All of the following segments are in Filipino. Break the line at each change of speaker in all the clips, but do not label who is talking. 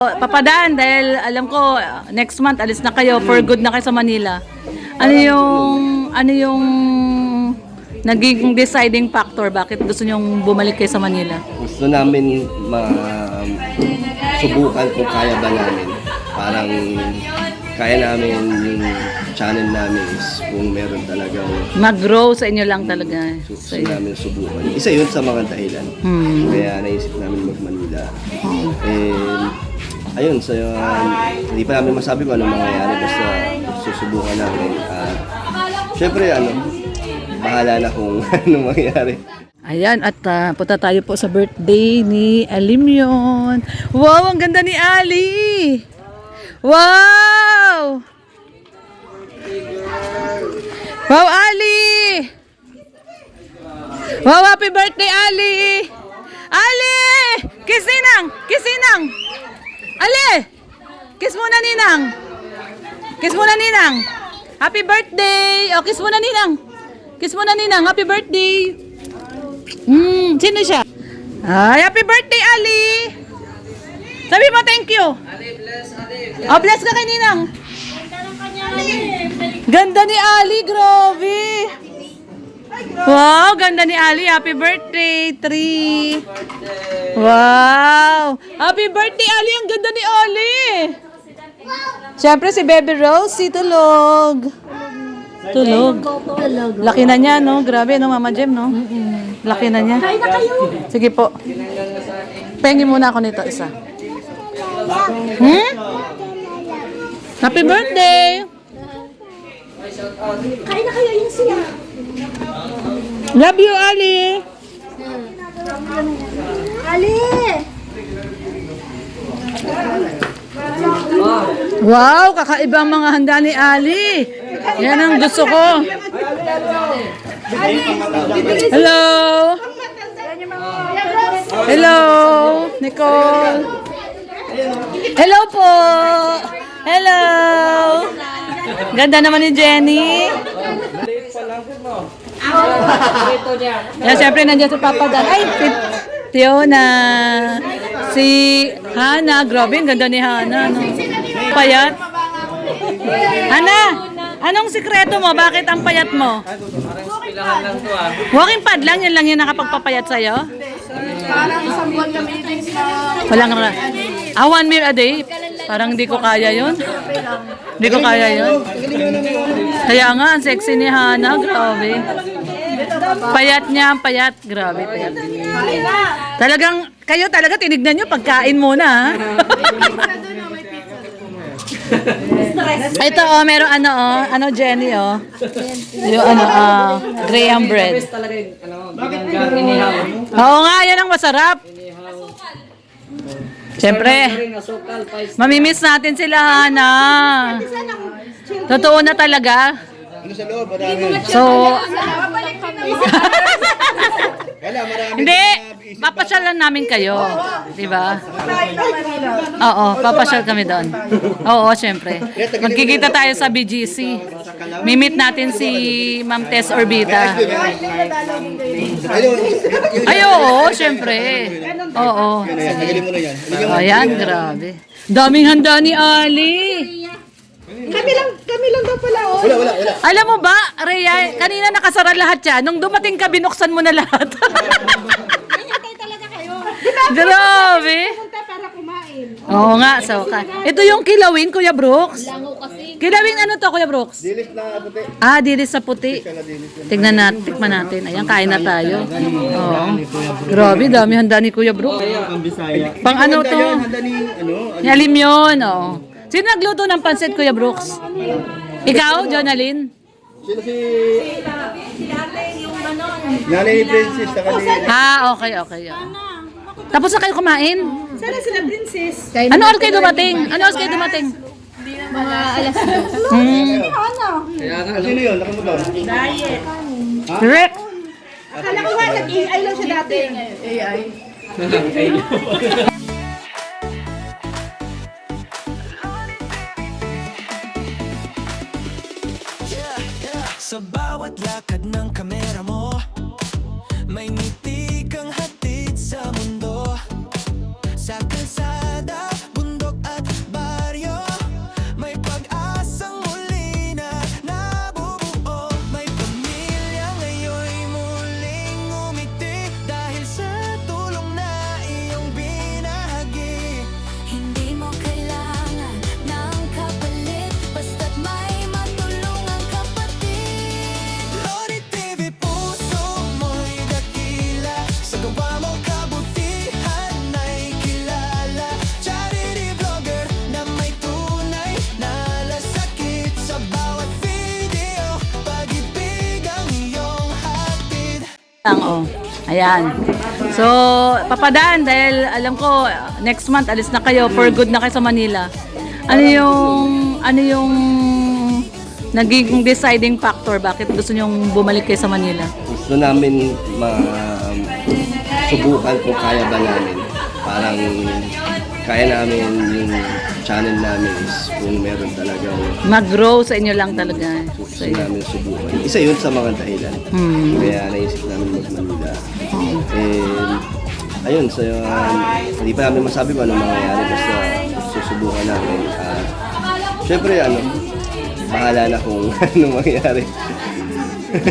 Papadaan, dahil alam ko next month alis na kayo, for good na kayo sa Manila. Ano yung naging deciding factor bakit gusto nyong bumalik kayo sa Manila?
Gusto namin subukan kung kaya ba namin. Parang kaya namin yung channel namin is kung meron talagang
Mag-grow sa inyo lang talaga.
gusto namin subukan. Isa yun sa mga dahilan. Kaya naisip namin mag-Manila. And ayun, so hindi pa namin masabi kung anong mangyayari, basta susubukan namin. At syempre, bahala na kung anong mangyayari.
Ayan, at punta tayo po sa birthday ni Alimyon. Wow, ang ganda ni Ali! Wow! Wow, Ali! Wow, happy birthday, Ali! Ali! Kiss Ninang! Kiss Ninang! Ali! Kiss muna Ninang! Kiss muna Ninang! Happy birthday! O, kiss muna Ninang! Kiss muna Ninang! Happy birthday! Sino siya? Ay, happy birthday, Ali! Sabi mo, thank you! Ali, bless, Ali! Oh, bless ka kay Ninang! Ganda ni Ali, grabe! Wow, ganda ni Ali. Happy birthday, 3. Wow! Happy birthday, Ali. Ang ganda ni Ali. Siyempre si Baby Rose, si Tulog. Tulog. Laki na niya, no? Grabe, no, Mama Jem, no? Laki na niya. Sige po. Pengi muna ako nito, isa. Happy birthday!
Kain na kayo yun siya.
Love you, Ali!
Ali!
Wow, kakaibang mga handa ni Ali. Yan ang gusto ko. Hello. Hello, Nicole. Hello po. Hello. Ganda naman ni Jenny. Yan, syempre nandiyan si Papa Dan. Ay, si Fiona. Si Hana. Grabe, ang ganda ni Hana. No? Payat. Hana, anong sikreto mo? Bakit ang payat mo? Walking pad lang? Yan lang yung nakapagpapayat sa'yo?
Parang isang buwan kami dito sa...
Walang 1 meal a day? Parang di ko kaya yun. Di ko kaya yun. Kaya nga, ang sexy ni Hana. Grabe. Payat niya, payat. Grabe, payat. Talagang, kayo talaga tinignan nyo pagkain muna, ha? Ito, oh, meron ano, Jenny, oh. Yung graham bread. Oo nga, yan ang masarap. Siyempre, mamimiss natin sila, Hana. Totoo na talaga.
Ano sa loob? Marami.
So, hindi, papasyalan namin kayo. Diba? Oo, papasyal kami doon. Oo, syempre. Magkikita tayo sa BGC. Mimit natin si Ma'am Tess Orbita. Ay, oo, syempre. Oo.
Tagalin mo na yan.
Ayan, grabe. Daming handa ni Ali.
Kami lang daw pala, oh.
Wala.
Alam mo ba, Rhea, kanina nakasara lahat yan. Nung dumating ka, binuksan mo na lahat.
Hintay talaga kayo.
Grabe.
Punta para kumain.
Oo nga, so ito yung kilawin, Kuya Brooks. Kilawin ano to, Kuya Brooks?
Dilis na puti.
Ah, dilis sa puti. Tignan natin, tikman natin. Ayan, kain na tayo. Oo. Grabe, dami handa ni Kuya Brooks. Pang ano to?
Handa ni,
Ni Alimyon, oo. Sino nagluto ng pansit, Kuya Brooks? Ikaw, Jonalyn?
Sino si... Nanay ni Princess, tagalin.
Ah, okay. Tapos na kayo kumain?
Sana sila, princess.
Ano oras kayo dumating?
Mga alas 2. Ano?
Sino yun? Nakamotor?
Diet.
Correct.
Akala ko nga, nag-AI lang siya dati. AI.
Sa bawat lakad ng kamera mo, may ngiti kang hatid sa mundo. Sa kalsada, bundok
Oh. Ayan. So, papadaan dahil alam ko next month alis na kayo, for good na kayo sa Manila. Ano yung naging deciding factor bakit gusto nyong bumalik kayo sa Manila?
Gusto namin subukan kung kaya ba namin. Parang kaya namin yung channel namin is kung meron talagang
Mag-grow sa inyo lang talaga.
gusto namin subukan. Isa yun sa mga dahilan. Kaya naisip namin mag-Manila. And ayun, so hindi pa namin masabi kung ano mangyayari basta susubukan namin. Syempre, bahala na kung ano mangyayari.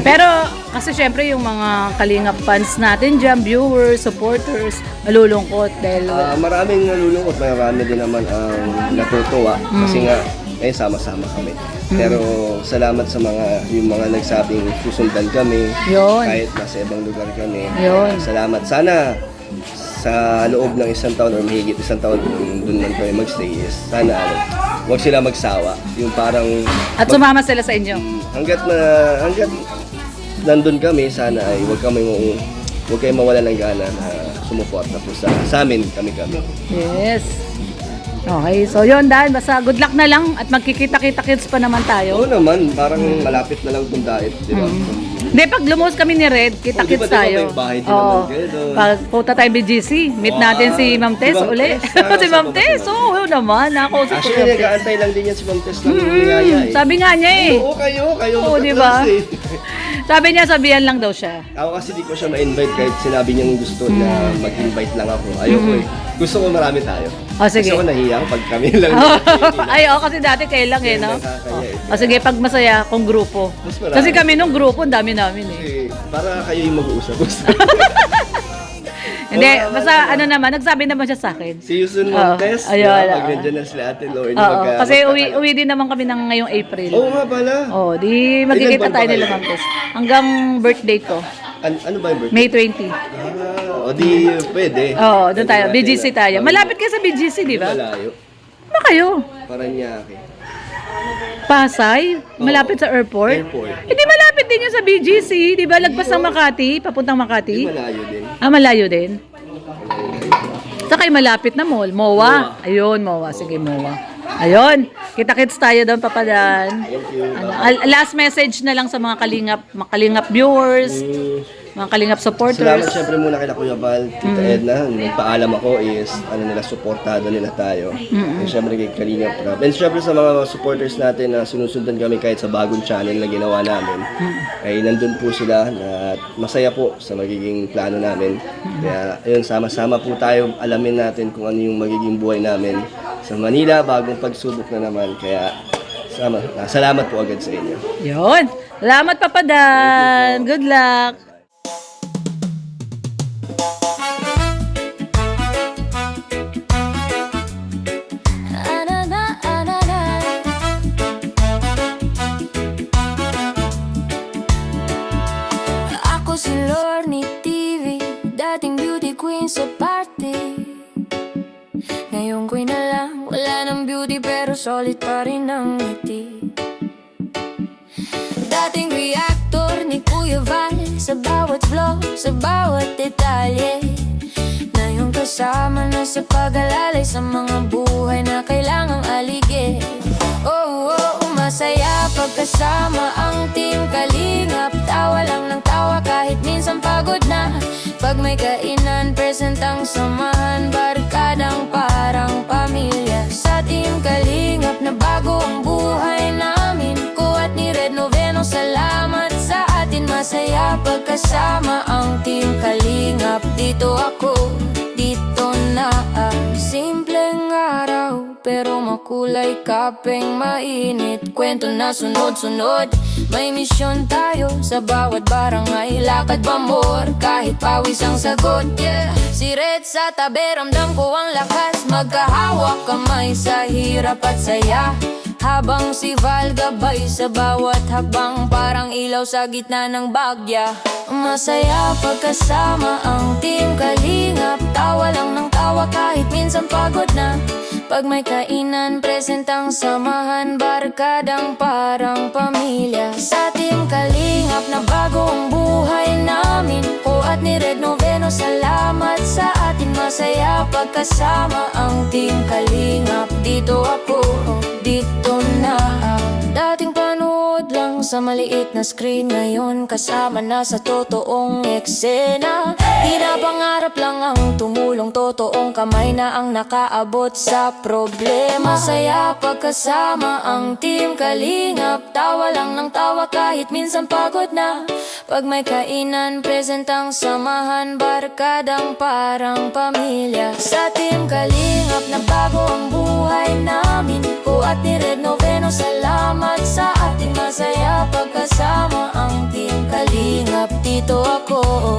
Pero kasi syempre yung mga Kalingap fans natin dyan, viewers, supporters, malulungkot dahil
Maraming nalulungkot, marami din naman ang natutuwa kasi nga sama-sama kami. Pero salamat sa yung mga nagsabing susundan kami
Yun.
kahit nasa ibang lugar kami.
Yun.
Salamat. Sana sa loob ng isang taon or mahigit isang taon kung doon man kami magstay is sana huwag sila magsawa. Yung parang
at sumama sila sa inyo.
hanggat nandun kami, sana ay huwag kayong mawala ng gana na sumuporta po sa amin, kami.
Yes. Okay, so yun Dan, basta good luck na lang at magkikita-kita kids pa naman
Oo
tayo.
naman, parang malapit na lang itong diet, di ba?
Hindi, pag lumuhos kami ni Red, kita-kits
Oh, di ba
tayo.
may bahay din naman kayo doon?
Pag punta tayo BGC, meet natin si Ma'am Tess
Si Ma'am
uli.
Tess,
si Ma'am
kasama
Tess,
ko
oo naman, nakausap ko si
Actually,
Ma'am Tess.
nag-aantay lang din yan si Ma'am Tess ng niyaya eh.
Sabi nga niya eh.
Oo, kayo
Oo, di ba?
magka-close eh.
Sabi niya, sabihan lang daw siya.
Ako kasi di ko siya ma-invite kahit sinabi niyang gusto na mag-invite lang ako. Ayoko eh. Gusto ko marami tayo.
O, sige.
Gusto ko nahiya pag kami lang.
Ay, oo, kasi dati kayo lang eh, no?
Nakakaya eh.
O sige, pag masaya, kung grupo.
Mas marami.
Kasi kami nung grupo, ang dami namin eh.
Kasi para kayo yung mag-uusap.
Hindi, basta ano naman, nagsabi naman siya sa akin.
See you soon,
Oo,
Ma'am Tess.
ayun,
Pag
oo.
nandiyan na sila Ate Lauren.
Oo, kasi uwi din naman kami ng ngayong April.
Oo nga pala.
Oh, di magkikita
Ilan buwan
tayo
pa
nila
kayo?
Ma'am Tess. Hanggang birthday ko,
Ano ba yung birthday?
May 20.
O di pwede.
Oo, doon tayo.
Pwede
BGC
natin.
tayo. Malapit kayo sa BGC, di ba?
Malayo.
Ba kayo?
Paranaque.
Pasay? Malapit sa airport?
Airport.
Hindi malapit din yun sa BGC. Di ba? Lagpas ng Makati, papuntang Makati.
Malayo din.
Malayo din. Saka yung malapit na mall. MOA. Ayun, MOA. Sige, MOA. Ayun. Kita-kits tayo doon, papadan. Last message na lang sa mga Kalingap viewers, mga Kalingap supporters.
Salamat syempre muna kay Kuya Val, Tita Edna. Nagpaalam ako is suportado nila tayo. And syempre kay Kalingap Rap. And syempre sa mga supporters natin na sinusundan kami kahit sa bagong channel na ginawa namin. Ay nandun po sila na masaya po sa magiging plano namin. Kaya ayun, sama-sama po tayo alamin natin kung ano yung magiging buhay namin sa Manila, bagong pagsubok na naman. Kaya salamat po agad sa inyo.
Yun. Salamat, papadan. Good luck.
Ako si Lorne TV, dating beauty queen sa party. Ngayon ko'y na lang, wala ng beauty pero solid pa rin ang ngiti. Dating reactor ni Kuya Val, sa bawat vlog, sa bawat detalye. Ngayon kasama na sa pag-alalay sa mga buhay na kailangang aligid. Oh, masaya pagkasama ang team Kalingap. Tawa lang ng tawa kahit minsan pagod na. Pag may kainan, present ang samahan. Barkadang parang pamilya. Sa team Kalingap na bago ang buhay namin. Ko at ni Red Noveno, salamat sa atin. Masaya pagkasama ang team Kalingap. Dito ako, dito na. Simpleng araw pero makulay, kapeng mainit. Kwento na sunod-sunod, may misyon tayo sa bawat barangay. Lakad ba more, kahit pawis ang sagot, yeah. Si Red sa tabi, ramdam ko ang lakas. Magkahawak kamay sa hirap at saya. Habang si Val gabay sa bawat hakbang, parang ilaw sa gitna ng bagya. Masaya pagkasama ang Team Kalingap, tawa lang ng tawa kahit minsan pagod na. Pag may kainan, presentang samahan, barkadang parang pamilya. Sa Team Kalingap na bago ang buhay namin, ko at ni Red Noveno, salamat sa atin. Masaya pagkasama ang Team Kalingap, dito ako, dito na. Dating panood lang sa maliit na screen, ngayon kasama na sa totoong eksena. Di na pangarap lang ang tumulong, totoong kamay na ang nakaabot sa problema. Masaya pagkasama ang Team Kalingap, tawa lang ng tawa kahit minsan pagod na. Pag may kainan, presentang samahan, barkadang parang pamilya. Sa Team Kalingap na bago ang buhay namin, ko at ni Red Noveno, salamat sa ating. Masaya pagkasama ang Team Kalingap, dito ako,